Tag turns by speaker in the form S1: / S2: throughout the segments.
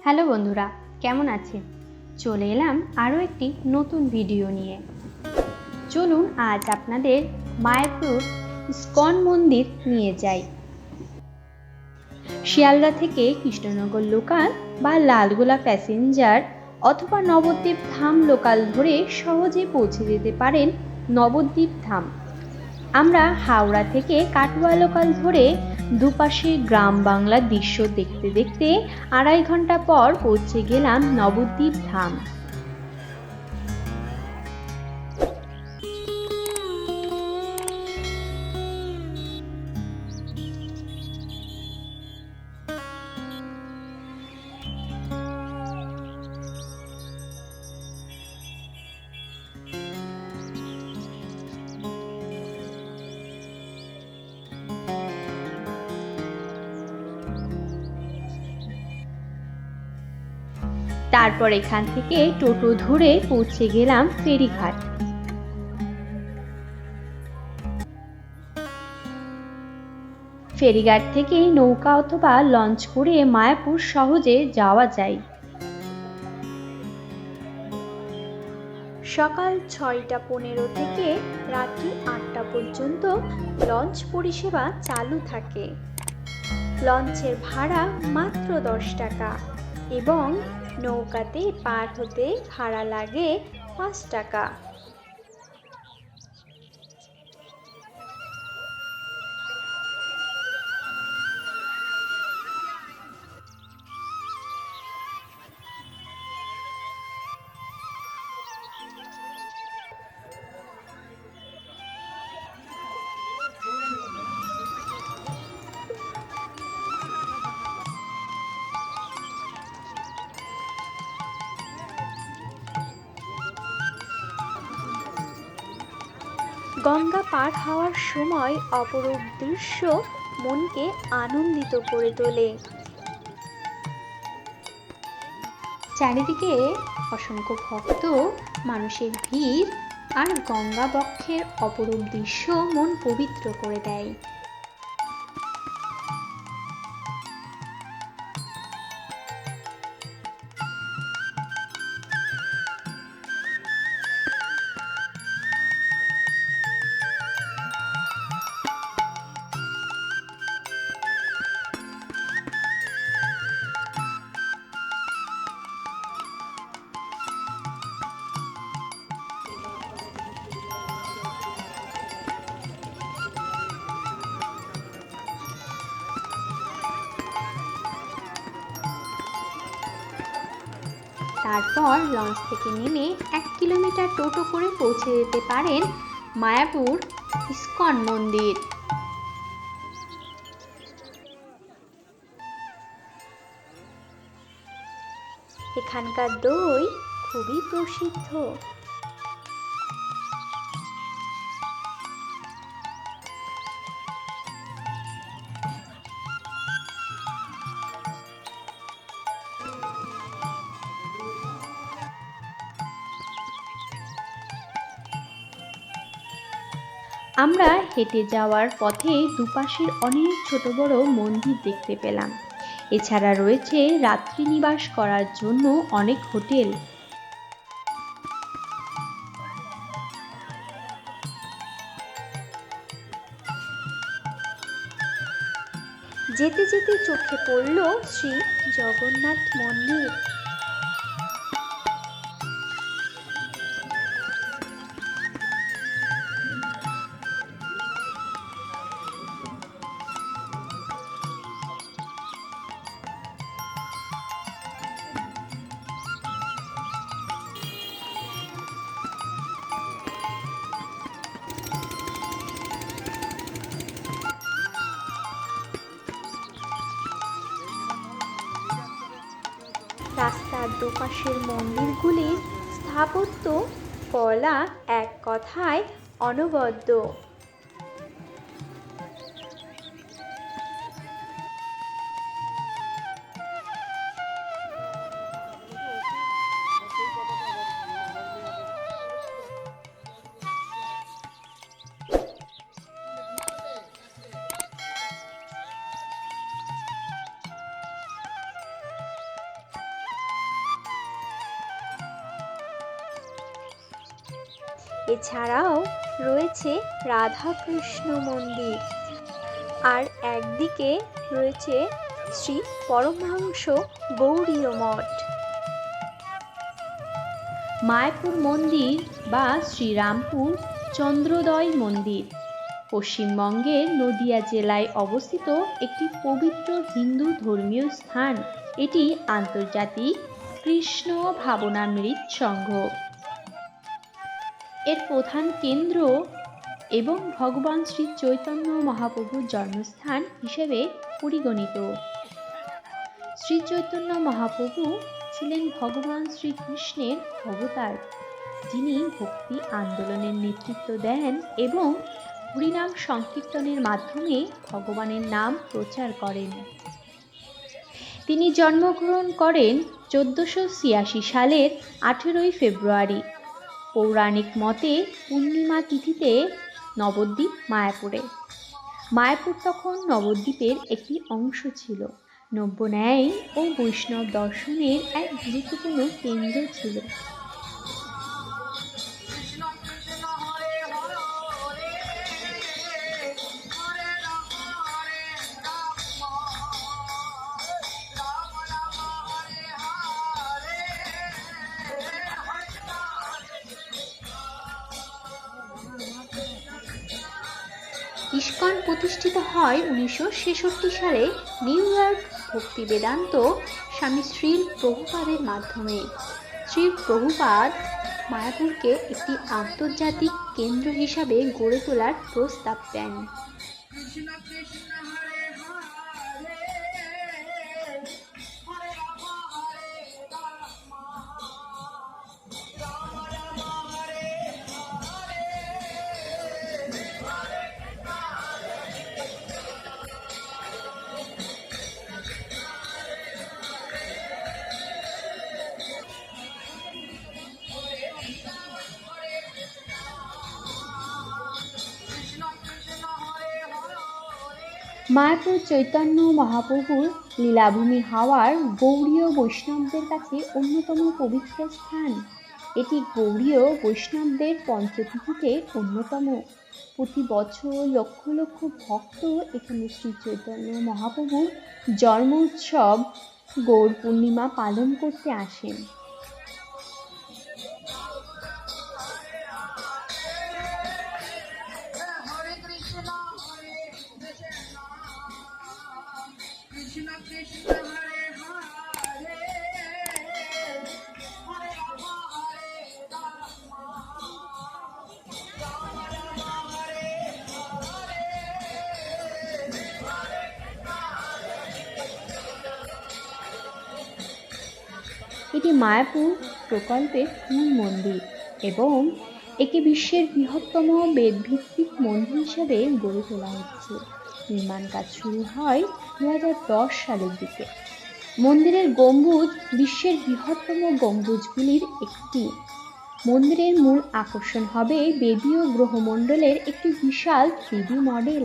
S1: Hello বন্ধুরা, কেমন আছেন? চলে এলাম আরও একটি নতুন ভিডিও নিয়ে। চলুন আজ আপনাদের মায়াপুর ইস্কন মন্দির নিয়ে যাই। শিয়ালদা থেকে কৃষ্ণনগর লোকাল বা লালগোলা প্যাসেঞ্জার অথবা নবদ্বীপ ধাম লোকাল ধরে সহজে পৌঁছে যেতে পারেন নবদ্বীপ ধাম। আমরা হাওড়া থেকে কাটোয়া লোকাল ধরে দুপাশে গ্রাম বাংলার দৃশ্য দেখতে দেখতে 2.5 ঘন্টা পর পৌঁছে গেলাম নবদ্বীপ ধাম। তারপর এখান থেকে টোটো ধরে পৌঁছে গেলাম ফেরিঘাট। ফেরিঘাট থেকে নৌকা অথবা লঞ্চ করে মায়াপুর সহজে যাওয়া যায়। সকাল 6:15 থেকে রাত্রি 8টা পর্যন্ত লঞ্চ পরিষেবা চালু থাকে। লঞ্চের ভাড়া মাত্র 10 টাকা এবং নৌকাতে পার হতে ভাড়া লাগে 5 টাকা। গঙ্গা পার হওয়ার সময় অপরূপ দৃশ্য মনকে আনন্দিত করে তোলে। চারিদিকে অসংখ্য ভক্ত, মানুষের ভিড় আর গঙ্গা বক্ষের অপরূপ দৃশ্য মন পবিত্র করে দেয়। তারপর লঞ্চ থেকে নেমে 1 কিলোমিটার টোটো করে পৌঁছে যেতে পারেন মায়াপুর ইস্কন মন্দির। এখানকার দই খুবই প্রসিদ্ধ। আমরা হেঁটে যাওয়ার পথে দুপাশের অনেক ছোট বড় মন্দির দেখতে পেলাম। এছাড়া রয়েছে রাত্রি নিবাস করার জন্য অনেক হোটেল। যেতে যেতে চোখে পড়ল শ্রী জগন্নাথ মন্দির। রাস্তার দুপাশের মন্দিরগুলির স্থাপত্য কলা এক কথায় অনবদ্য।
S2: এছাড়াও রয়েছে রাধাকৃষ্ণ মন্দির, আর একদিকে রয়েছে শ্রী পরমহংস গৌড়ীয় মঠ।
S1: মায়াপুর মন্দির বা শ্রীরামপুর চন্দ্রোদয় মন্দির পশ্চিমবঙ্গের নদিয়া জেলায় অবস্থিত একটি পবিত্র হিন্দু ধর্মীয় স্থান। এটি আন্তর্জাতিক কৃষ্ণ ভাবনামৃত সংঘ এর প্রধান কেন্দ্র এবং ভগবান শ্রী চৈতন্য মহাপ্রভুর জন্মস্থান হিসেবে পরিগণিত। শ্রী চৈতন্য মহাপ্রভু ছিলেন ভগবান শ্রীকৃষ্ণের অবতার, যিনি ভক্তি আন্দোলনের নেতৃত্ব দেন এবং হরিনাম সংকীর্তনের মাধ্যমে ভগবানের নাম প্রচার করেন। তিনি জন্মগ্রহণ করেন 1486 সালের 18 ফেব্রুয়ারি। পৌরাণিক মতে পূর্ণিমা তিথিতে নবদ্বীপ মায়াপুরে। মায়াপুর তখন নবদ্বীপের একটি অংশ ছিল। নব্য ন্যায় ও বৈষ্ণব দর্শনের এক গুরুত্বপূর্ণ কেন্দ্র ছিল। ইস্কন প্রতিষ্ঠিত হয় 1966 সালে নিউ ইয়র্ক ভক্তি বেদান্ত স্বামী শ্রীল প্রভুপাদের মাধ্যমে। শ্রীল প্রভুপাদ মায়াপুরকে একটি আন্তর্জাতিক কেন্দ্র হিসাবে গড়ে তোলার প্রস্তাব দেন। মায়াপুর চৈতন্য মহাপ্রভুর লীলাভূমি হওয়ার গৌড়ীয় বৈষ্ণবদের কাছে অন্যতম পবিত্র স্থান। এটি গৌড়ীয় বৈষ্ণবদের পঞ্চতীর্থে অন্যতম। প্রতি বছর লক্ষ লক্ষ ভক্ত এখানে শ্রী চৈতন্য মহাপ্রভুর জন্ম উৎসব গৌড় পূর্ণিমা পালন করতে আসেন। এটি মায়াপুর প্রকল্পের মূল মন্দির এবং একে বিশ্বের বৃহত্তম বেদভিত্তিক মন্দির হিসেবে গড়ে তোলা হচ্ছে। নির্মাণ কাজ শুরু হয় 2010 সালের দিকে। মন্দিরের গম্বুজ বিশ্বের বৃহত্তম গম্বুজগুলির একটি। মন্দিরের মূল আকর্ষণ হবে বেদীয় গ্রহমণ্ডলের একটি বিশাল 3D মডেল,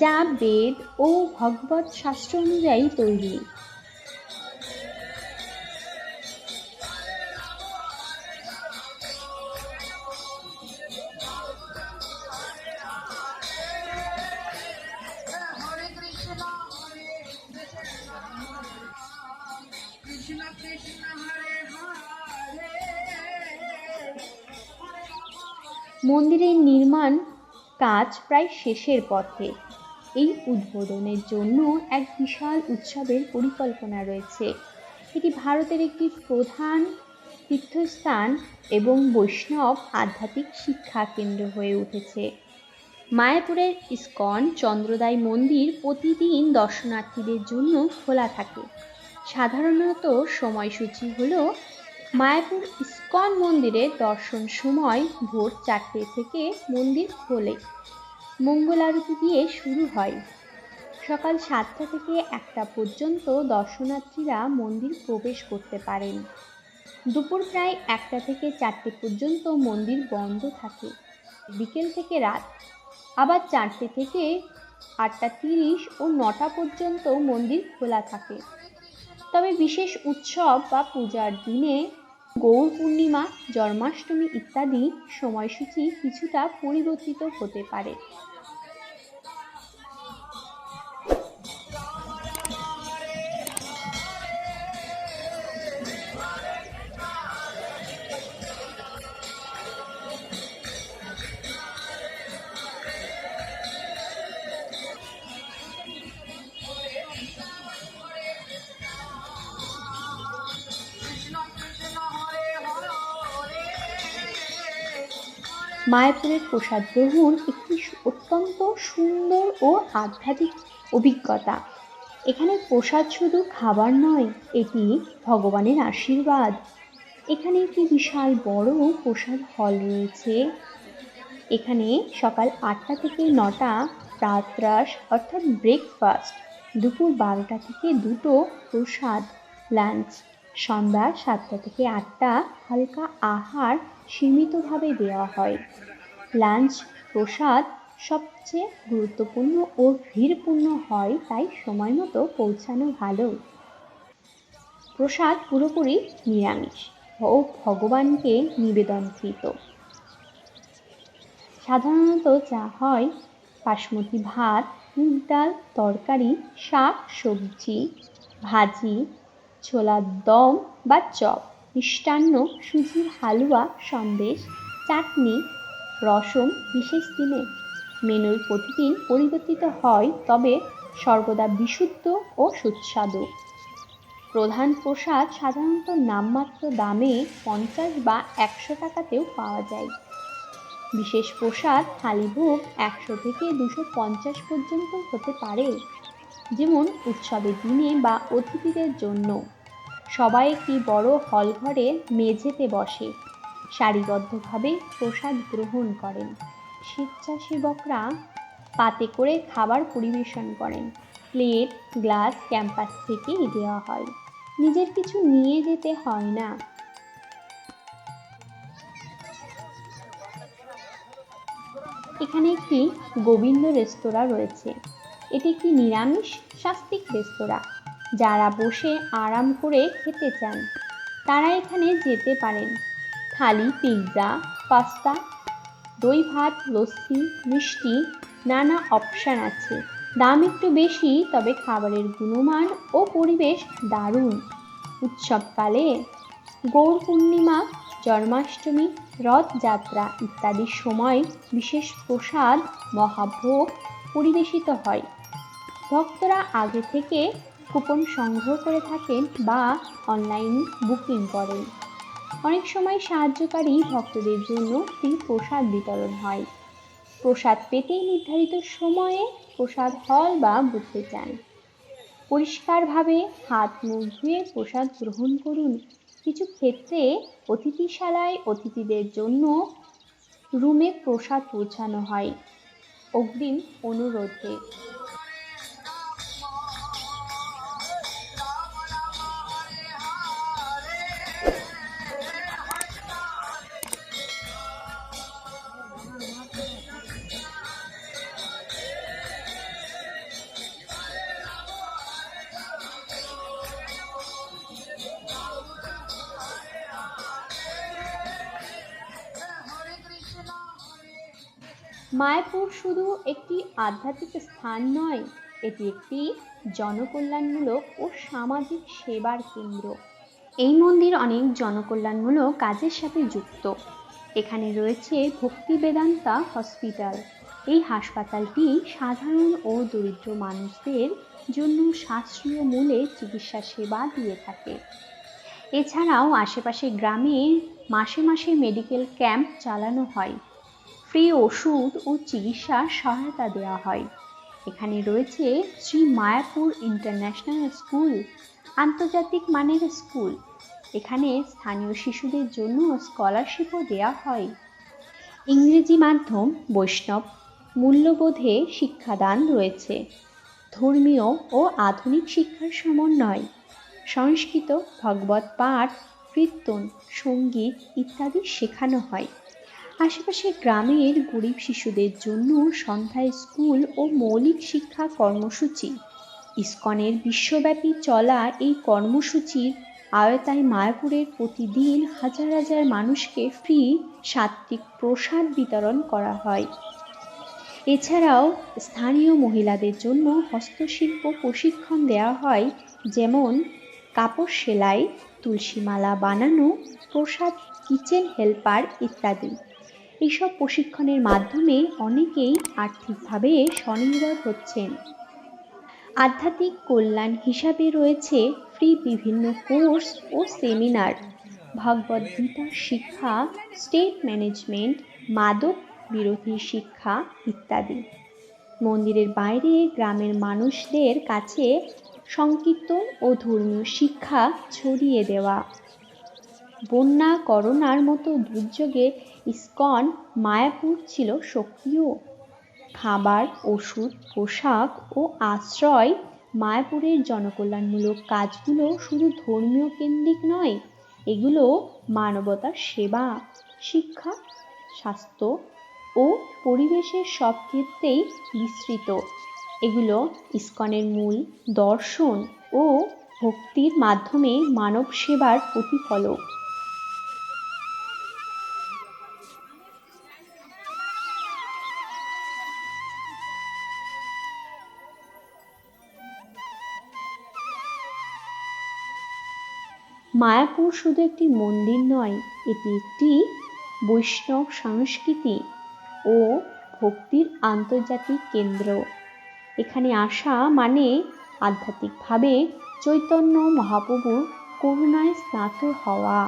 S1: যা বেদ ও ভগবত শাস্ত্র অনুযায়ী তৈরি। মন্দিরের নির্মাণ কাজ প্রায় শেষের পথে। এই উদ্বোধনের জন্য এক বিশাল উৎসবের পরিকল্পনা রয়েছে। এটি ভারতের একটি প্রধান তীর্থস্থান এবং বৈষ্ণব আধ্যাত্মিক শিক্ষা কেন্দ্র হয়ে উঠেছে। মায়াপুরের ইস্কন চন্দ্রোদয় মন্দির প্রতিদিন দর্শনার্থীদের জন্য খোলা থাকে। সাধারণত সময়সূচি হলো মায়াপুর ইস্কন মন্দিরে দর্শন সময় ভোর 4টে থেকে মন্দির খোলে। মঙ্গল আরতি দিয়ে শুরু হয়। সকাল 7টা থেকে 1টা পর্যন্ত দর্শনার্থীরা মন্দির প্রবেশ করতে পারেন। দুপুর প্রায় 1টা থেকে 4টে পর্যন্ত মন্দির বন্ধ থাকে। বিকেল থেকে রাত আবার 4টে থেকে 8:30 ও 9টা পর্যন্ত মন্দির খোলা থাকে। তবে বিশেষ উৎসব বা পূজার দিনে গৌর পূর্ণিমা, জন্মাষ্টমী ইত্যাদি সময়সূচি কিছুটা পরিবর্তিত হতে পারে। মায়াপুরের প্রসাদ গ্রহণ একটি অত্যন্ত সুন্দর ও আধ্যাত্মিক অভিজ্ঞতা। এখানে প্রসাদ শুধু খাবার নয়, এটি ভগবানের আশীর্বাদ। এখানে একটি বিশাল বড় প্রসাদ হল রয়েছে। এখানে সকাল 8টা থেকে 9টা প্রাতরাশ অর্থাৎ ব্রেকফাস্ট, দুপুর 12টা থেকে 2টো প্রসাদ, লাঞ্চ, সন্ধ্যা 7টা থেকে 8টা হালকা আহার সীমিতভাবে দেওয়া হয়। লাঞ্চ প্রসাদ সবচেয়ে গুরুত্বপূর্ণ ও ভিড়পূর্ণ হয়, তাই সময় মতো পৌঁছানো ভালো। প্রসাদ পুরোপুরি নিরামিষ ও ভগবানকে নিবেদনকৃত। সাধারণত যা হয় বাসমতি ভাত, মুগ ডাল, তরকারি, শাক, সবজি, ভাজি, ছোলার দম বা চপ, মিষ্টান্ন, সুজির হালুয়া, সন্দেশ, চাটনি, রসম বিশেষ দিনে। মেনুর প্রতিদিন পরিবর্তিত হয়, তবে সর্বদা বিশুদ্ধ ও সুস্বাদু। প্রধান প্রসাদ সাধারণত নামমাত্র দামে 50 বা 100 টাকাতেও পাওয়া যায়। বিশেষ প্রসাদ থালিভোগ 100 থেকে 250 পর্যন্ত হতে পারে, যেমন উৎসবের দিনে বা অতিথিদের জন্য। সবাই একটি বড় হল ঘরে মেঝেতে বসে সারিবদ্ধভাবে প্রসাদ গ্রহণ করেন। স্বেচ্ছাসেবকরা পাতে করে খাবার পরিবেশন করেন। প্লেট, গ্লাস ক্যাম্পাস থেকেই দেওয়া হয়, নিজের কিছু নিয়ে যেতে হয় না। এখানে একটি গোবিন্দ রেস্তোরাঁ রয়েছে। এটি একটি নিরামিষ সাত্ত্বিক রেস্তোরাঁ। যারা বসে আরাম করে খেতে চান তারা এখানে যেতে পারেন। থালি, পিৎজা, পাস্তা, দই ভাত, লস্যি, মিষ্টি, নানা অপশান আছে। দাম একটু বেশি, তবে খাবারের গুণমান ও পরিবেশ দারুণ। উৎসবকালে গৌর পূর্ণিমা, জন্মাষ্টমী, রথযাত্রা ইত্যাদি সময় বিশেষ প্রসাদ মহাভোগ পরিবেশিত হয়। ভক্তরা আগে থেকে কুপন সংগ্রহ করে থাকেন বা অনলাইন বুকিং করেন। অনেক সময় সাহায্যকারী ভক্তদের জন্য ফ্রি প্রসাদ বিতরণ হয়। প্রসাদ পেতেই নির্ধারিত সময়ে প্রসাদ হল বা বুথে যান। পরিষ্কারভাবে হাত মুখ ধুয়ে প্রসাদ গ্রহণ করুন। কিছু ক্ষেত্রে অতিথিশালায় অতিথিদের জন্য রুমে প্রসাদ পৌঁছানো হয় অগ্রিম অনুরোধে। মায়াপুর শুধু একটি আধ্যাত্মিক স্থান নয়, এটি একটি জনকল্যাণমূলক ও সামাজিক সেবার কেন্দ্র। এই মন্দির অনেক জনকল্যাণমূলক কাজের সাথে যুক্ত। এখানে রয়েছে ভক্তি বেদান্তা হসপিটাল। এই হাসপাতালটি সাধারণ ও দরিদ্র মানুষদের জন্য সাশ্রয়ী মূল্যে চিকিৎসা সেবা দিয়ে থাকে। এছাড়াও আশেপাশে গ্রামে মাসে মাসে মেডিকেল ক্যাম্প চালানো হয়। ফ্রি ওষুধ ও চিকিৎসা সহায়তা দেওয়া হয়। এখানে রয়েছে শ্রী মায়াপুর ইন্টারন্যাশনাল স্কুল, আন্তর্জাতিক মানের স্কুল। এখানে স্থানীয় শিশুদের জন্য স্কলারশিপও দেওয়া হয়। ইংরেজি মাধ্যম, বৈষ্ণব মূল্যবোধে শিক্ষাদান রয়েছে। ধর্মীয় ও আধুনিক শিক্ষার সমন্বয়। সংস্কৃত, ভগবত পাঠ, কীর্তন, সঙ্গীত ইত্যাদি শেখানো হয়। আশেপাশে গ্রামের গরিব শিশুদের জন্য সন্ধ্যায় স্কুল ও মৌলিক শিক্ষা কর্মসূচি। ইসকনের বিশ্বব্যাপী চলা এই কর্মসূচির আওতায় মায়াপুরের প্রতিদিন হাজার হাজার মানুষকে ফ্রি সাত্ত্বিক প্রসাদ বিতরণ করা হয়। এছাড়াও স্থানীয় মহিলাদের জন্য হস্তশিল্প প্রশিক্ষণ দেওয়া হয়, যেমন কাপড় সেলাই, তুলসী মালা বানানো, প্রসাদ কিচেন হেল্পার ইত্যাদি। এইসব প্রশিক্ষণের মাধ্যমে অনেকেই আর্থিকভাবে স্বনির্ভর হচ্ছেন। আধ্যাত্মিক কল্যাণ হিসাবে রয়েছে ফ্রি বিভিন্ন কোর্স ও সেমিনার, ভগবদ্গীতা শিক্ষা, স্টেট ম্যানেজমেন্ট, মাদক বিরোধী শিক্ষা ইত্যাদি। মন্দিরের বাইরে গ্রামের মানুষদের কাছে সংকীর্তন ও ধর্মীয় শিক্ষা ছড়িয়ে দেওয়া। বন্যা, করোনার মতো দুর্যোগে ইসকন মায়াপুর ছিল সক্রিয়। খাবার, ওষুধ, পোশাক ও আশ্রয়, মায়াপুরের জনকল্যাণমূলক কাজগুলো শুধু ধর্মীয় কেন্দ্রিক নয়, এগুলো মানবতার সেবা, শিক্ষা, স্বাস্থ্য ও পরিবেশের সব ক্ষেত্রেই বিস্তৃত। এগুলো ইসকনের মূল দর্শন ও ভক্তির মাধ্যমে মানব সেবার প্রতিফলক। মায়াপুর শুধু একটি মন্দির নয়, এটি একটি বৈষ্ণব সংস্কৃতি ও ভক্তির আন্তর্জাতিক কেন্দ্র। এখানে আসা মানে আধ্যাত্মিকভাবে চৈতন্য মহাপ্রভুর করুণায় স্নাত হওয়া।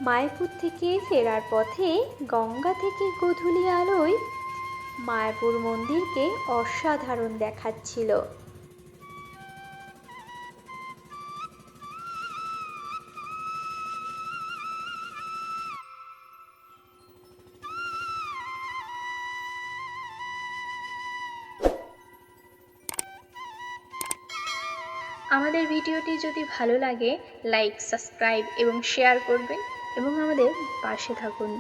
S2: মায়াপুর থেকে ফেরার পথে গঙ্গা থেকে গোধূলি আলোয় মায়াপুর মন্দিরকে অসাধারণ দেখাচ্ছিল। আমাদের ভিডিওটি যদি ভালো লাগে, লাইক, সাবস্ক্রাইব এবং শেয়ার করবেন এবং আমাদের পাশে থাকুন।